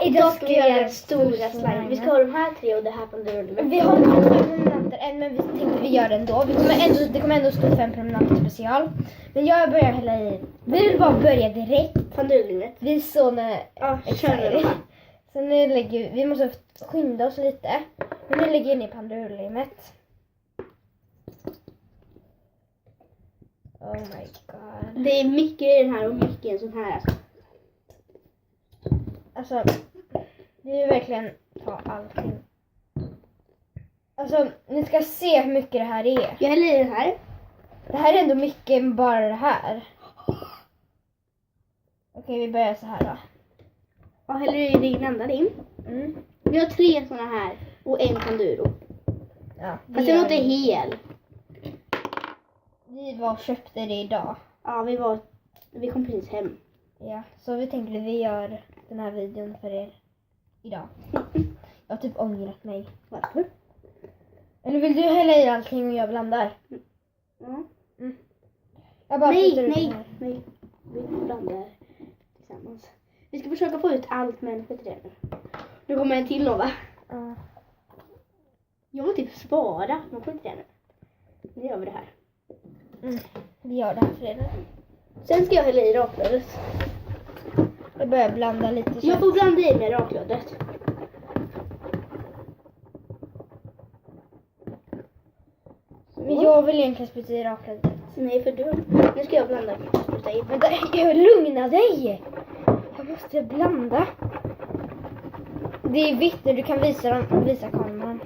Idag ska vi göra stora slime. Vi ska ha de här 3 och det här pandurullen. Vi har inte 5 prenumeranter än, men vi tänkte vi gör det ändå. Det kommer ändå stå 5 prenumeranter special. Men jag börjar hela i... Vi vill bara börja direkt. Pandurullet. Vi är så när... Ja, kör det. Så nu lägger vi måste skynda oss lite. Men nu lägger jag ner pandurullet. Oh my god. Det är mycket i den här och mycket i en sån här. Alltså, vi vill verkligen ta allting. Alltså, ni ska se hur mycket det här är. Jag häller i den här. Det här är ändå mycket än bara det här. Okej, vi börjar så här då. Jag häller i din enda lim. Vi har 3 såna här och en panduro. Ja, Fast den var inte hel. Vi var och köpte det idag. Ja, vi kom precis hem. Ja, så vi tänkte vi gör den här videon för er idag. Jag har typ ångrat mig. Varför? Eller vill du hälla i allting och jag blandar? Ja. Jag bara Nej. Vi blandar tillsammans. Vi ska försöka få ut allt, men skit i det nu. Nu kommer en till Nova. Ja. Jag vill typ spara, men skit i det nu. Nu gör vi det här. Vi gör det här för er. Sen ska jag hälla i raklödet. Jag börjar blanda lite. Så Jag får blanda i med raklödet. Men jag vill egentligen spruta i raklödet. Nej, för du. Nu ska jag blanda. Spruta i. Vänta, lugna dig! Jag måste blanda. Det är vitt nu, du kan visa kameran.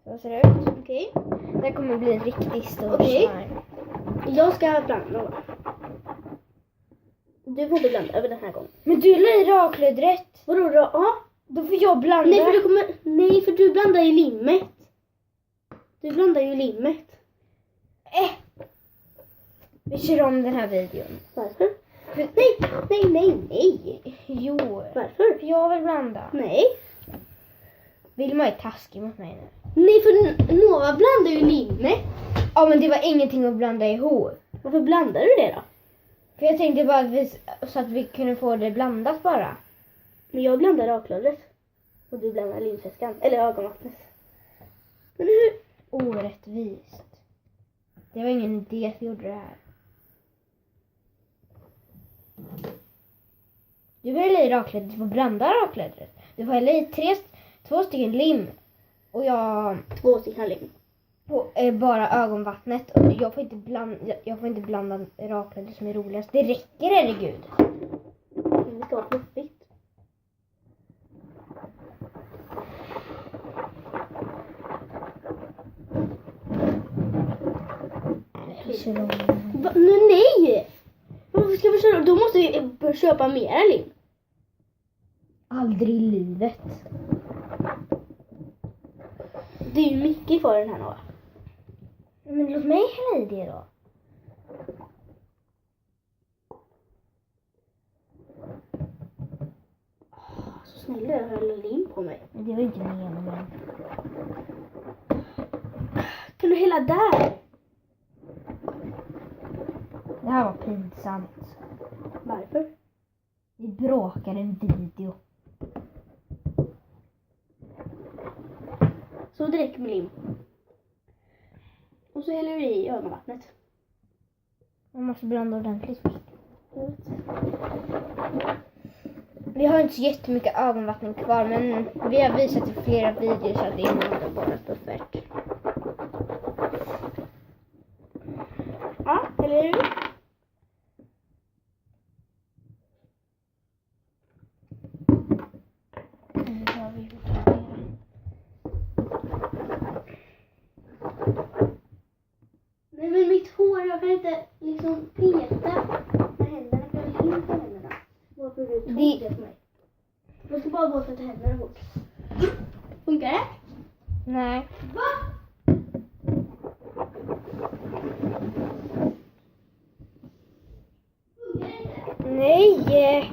Så ser det ut. Okej. Det kommer bli en riktigt stor Okej. slime. Jag ska blanda. Du får inte blanda över den här gången. Men du la i raklödet. Vadå då? Ja. Då får jag blanda. Nej, för du blandar ju limmet. Du blandar ju limmet. Vi kör om den här videon. Varför? Nej. Jo. Varför? För jag vill blanda. Nej. Vilma är taskig mot mig nu. Nej, för Nova blandar ju limmet. Ja, men det var ingenting att blanda ihop. Varför blandar du det då? För jag tänkte bara så att vi kunde få det blandat bara. Men jag blandar raklödet. Och du blandar limfäskan. Eller ögonvattnet. Men hur? Orättvist. Det var ingen idé att vi gjorde det här. Du får hälla i raklödet. Du får blanda raklödet. Du får hälla i 2 stycken lim. Och jag... 2 stycken lim. Och bara ögonvattnet. Och jag får inte blanda raklödet som är roligast. Det räcker, herregud. Det ska vara fluffigt. Nej! Varför ska vi köra? Då måste vi köpa mera lim. Aldrig i livet. Det är ju mycket för den här Nova. Men låt mig hälla i det då. Så snälla, jag höll lim på mig. Men det var inte meningen. Kan du hälla där? Det här var pinsamt. Varför? Vi bråkade en video. Så direkt med lim. Och så häller du i ögonvattnet. Man måste blanda ordentligt först. Vi har inte så jättemycket ögonvattning kvar, men vi har visat i flera videos att det innehåller bara buffert. Ja, häller du? Nej, men mitt hår, jag kan inte liksom peta med händerna. Jag vill inte händerna. Varför du tog det på mig? Jag ska bara borsta till händerna fort. Funkar det? Nej. Va? Funkar det inte? Nej!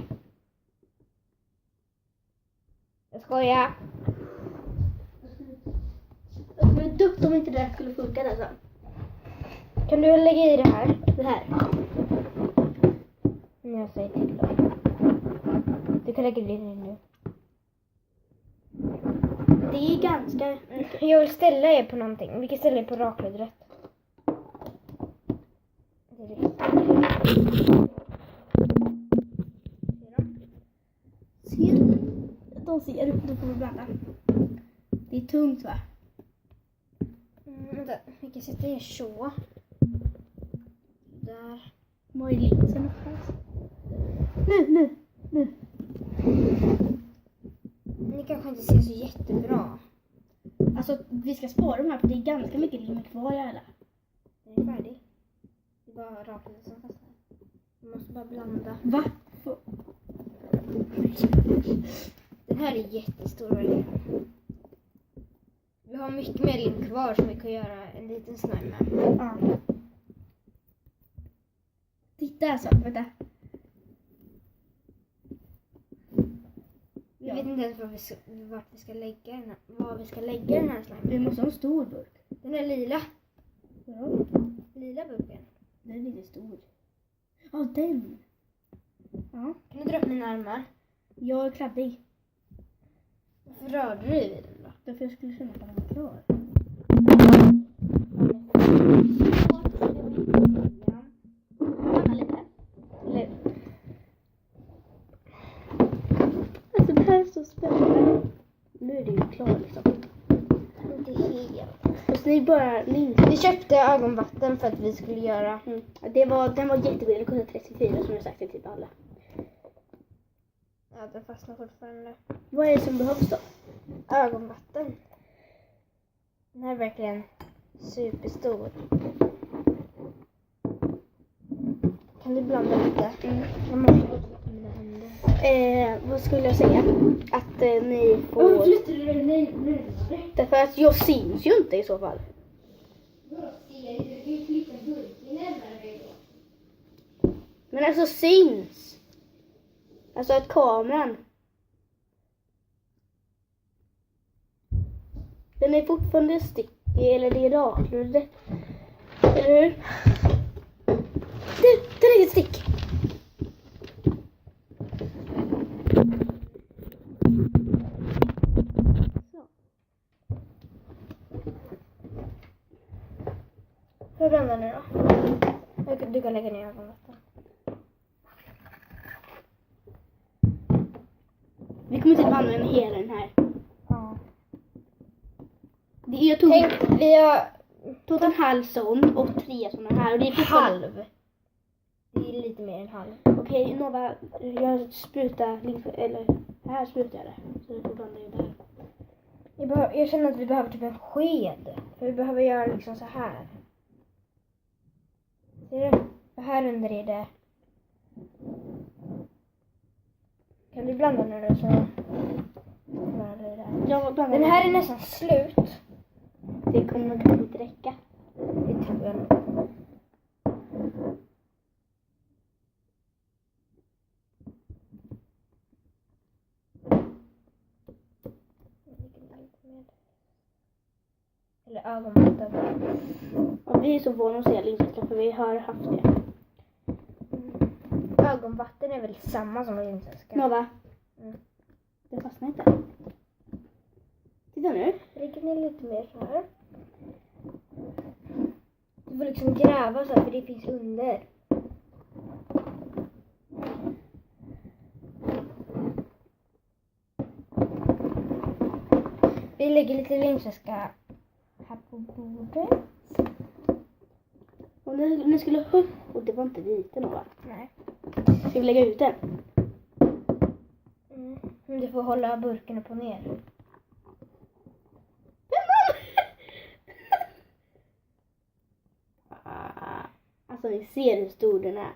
Jag skojar. Jag skulle dött om inte det här skulle funka alltså. Kan du lägga i det här? Det här. Jag säger till då. Du kan lägga det nu. Det är ganska mycket. Jag vill ställa er på någonting. Vi kan ställa er på raklödret. Det är det. Ser de ser upp, då får vi blanda. Det är tungt va? Vänta, vi kan sätta er så. Där. Var är linsen någonstans? Nu. Ni kanske inte ser så jättebra. Alltså vi ska spara de här för det är ganska mycket lim kvar i alla. Den är färdig. Det är bara raklödret som fastnar. Vi måste bara blanda. Va? Den här är jättestor verkligen. Vi har mycket mer lim kvar som vi kan göra en liten slime med. Ja. Titta alltså, vänta. Vi vet inte ens vart vi ska lägga den här, vad vi ska lägga den här slimen. Vi måste ha en stor burk. Den är lila. Ja, Lila burken. den är lite stor. Ja, den. Ja, Kan du dra upp mina armar? jag är kladdig. Varför rörde du vid den då? Därför jag skulle känna att den var klar. Eller, Alltså det här är så spännande. Nu är det ju klart liksom. inte helt. Och så är det bara linsen. Vi köpte ögonvatten för att vi skulle göra. Den var jättebillig, den kostade 34 som jag sagt till alla. Ja, den fastnar fortfarande. Vad är det som behövs då? Ögonvatten. Den här är verkligen superstor. Kan du blanda lite? Jag måste gå till mina händer. Vad skulle jag säga? Att ni får... flyttar du dig närmare? Därför att jag syns ju inte i så fall. Vadå ser du? Du kan ju flytta burken närmare dig då. Men alltså syns. Alltså att kameran. Den är fortfarande stickig, eller det är raklödret. Eller hur? Den är ett stick. Så. Får jag blanda nu då? Du kan lägga ner ögonvatten. Vi kommer typ använda hela den här. Ja. Jag tog Tänk, vi har en halv sån och 3 såna här. Och det är halv. Det är lite mer än halv. Okej, Nova, jag sprutar, eller här sprutar jag det. Så du får blanda in det här. Jag känner att vi behöver typ en sked. För vi behöver göra liksom så här. Ser du? Och här under är det. Kan du blanda nu då så? Blandar det där. Jag blandar Den här är nästan slut. Det kommer kanske inte räcka. Det tror jag nog. Eller ögonvatten. Och vi är så vana att se linser för vi har haft det. Ögonvatten är väl samma som linsäska. Nova. Det fastnar inte. Titta nu. Lägger ner lite mer så här. Du får liksom gräva så här för det finns under. Vi lägger lite linsäska här på bordet. Och nu skulle upp. Och det var inte lite Nova. Nej. Ska vi lägga ut den? Men du får hålla burken upp och ner. Alltså ni ser hur stor den är.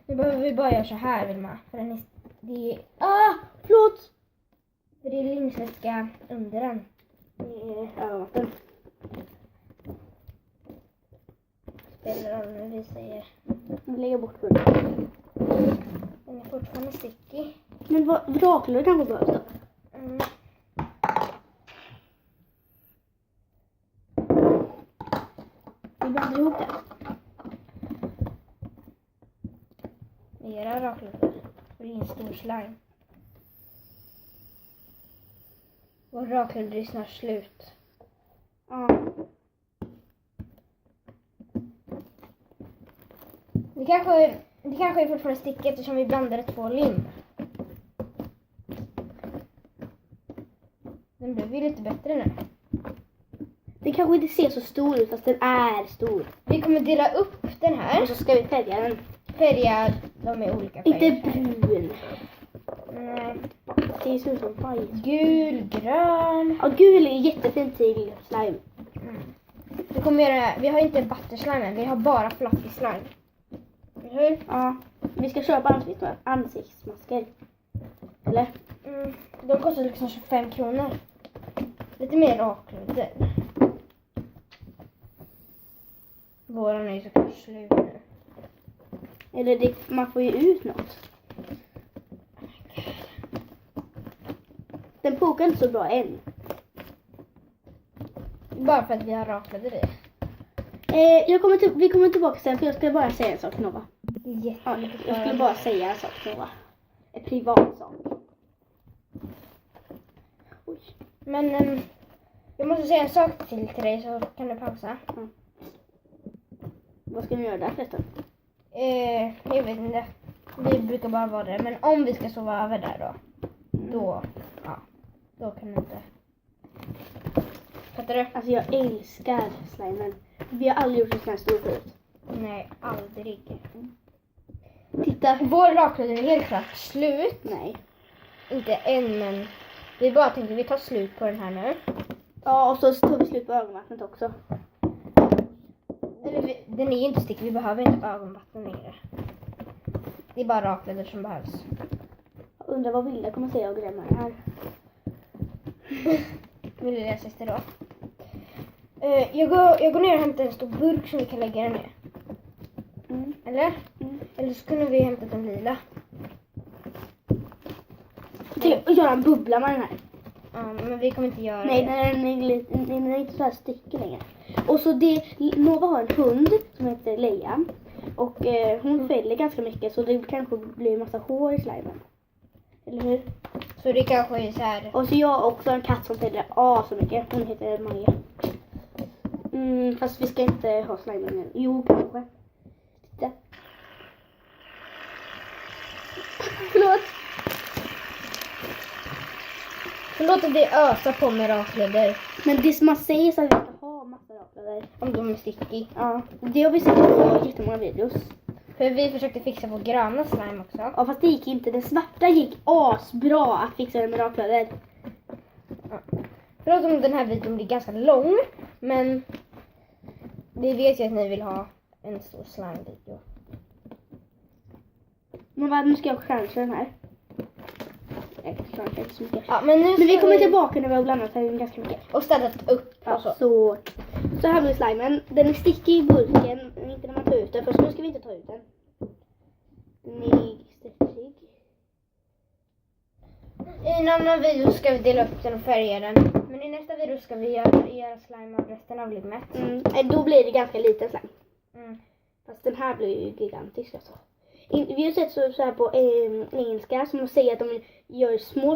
Nu behöver vi bara göra så här Vilma. För den är, det är, Förlåt! för det är linsäska under den. Det är ögonvatten. Spelar roll när vi säger. Nu lägger jag bort burken. Den är fortfarande sticky. Men vad raklödret kanske behövs då? blandar ihop det. Vi gör raklite. Det är en stor slime. Och raklite är snart slut. Ja. Det kanske är fortfarande stickigt eftersom vi blandade 2 lim. Den blev ju lite bättre nu. Den kanske inte ser så stor ut fast den är stor. Vi kommer dela upp den här. Och så ska vi färga den. Färga dem i olika färger. Inte brun. Nej. Det ser ut som bajs. Gul, grön. Ja, gul är jättefint till slime. Vi har inte butterslime än, vi har bara fluffy slime. Eller hur? Ja. Vi ska köpa ansiktsmasker. Eller? De kostar liksom 25 kronor. Lite mer raklite. Våran är ju såklart slut nu. Eller det, man får ju ut något. Den pokar inte så bra än. Bara för att vi har raklade det. Vi kommer tillbaka sen för jag ska bara säga en sak till Nova. Ja, Jättelite jag skulle bara säga en sak till Nova. En privat sak. Oj. Men jag måste säga en sak till dig så kan du pausa. Vad ska ni göra där förresten? Jag vet inte. Vi brukar bara vara där. Men om vi ska sova över där då kan du inte. Fattar du? Alltså jag älskar slimen. Vi har aldrig gjort en sån här stor förut. Nej, aldrig. Titta. Vår raklade är helt klart slut. Nej. Inte än, men vi bara tänkte vi tar slut på den här nu. Ja, och så tar vi slut på ögonvattnet också. Eller den är ju inte stick, vi behöver inte ögonvatten längre. Det är bara rakleder som behövs. Jag undrar vad Vilda kommer säga och grämma det här. Vill du läsa sista då? Jag går ner och hämtar en stor burk som vi kan lägga den i. Eller? Eller så kunde vi hämta den lila. Tänk att göra en bubbla med den här. Ja, men vi kommer inte göra Nej, det. den är inte så här stickig längre. Och så Nova har en hund som heter Leia. Och hon fäller ganska mycket så det kanske blir en massa hår i slimen. Eller hur? Så det kanske är så här. Och så jag har också en katt som fäller så mycket. Hon heter Maja. Fast vi ska inte ha slimen nu. Jo, kanske. Titta. Förlåt. Förlåt att vi ösar på med rakleder. Men det som man säger så att vi ska ha massa rakleder. Om de är sticky. Ja, det har vi sett på jättemånga videos. För vi försökte fixa vår gröna slime också. Ja, fast det gick inte. Den svarta gick asbra att fixa den med rakleder. Ja. Förlåt om den här videon blir ganska lång. Men vi vet ju att ni vill ha en stor slime-video. Men vad, nu ska jag chansa den här. Jag klarar inte så mycket. Ja, men vi kommer tillbaka när vi har blandat den ganska mycket. och städat upp. Ja, Och så. så här blir slimen. Den är stickig i burken, men inte när man tar ut den. Först nu ska vi inte ta ut den. Den är stickig. I en annan video ska vi dela upp den och färga den. Men i nästa video ska vi göra slime av resten av limmet. Då blir det ganska liten slime. Mm. Fast den här blir ju gigantisk alltså. Vi har sett så här på engelska som säger att de gör små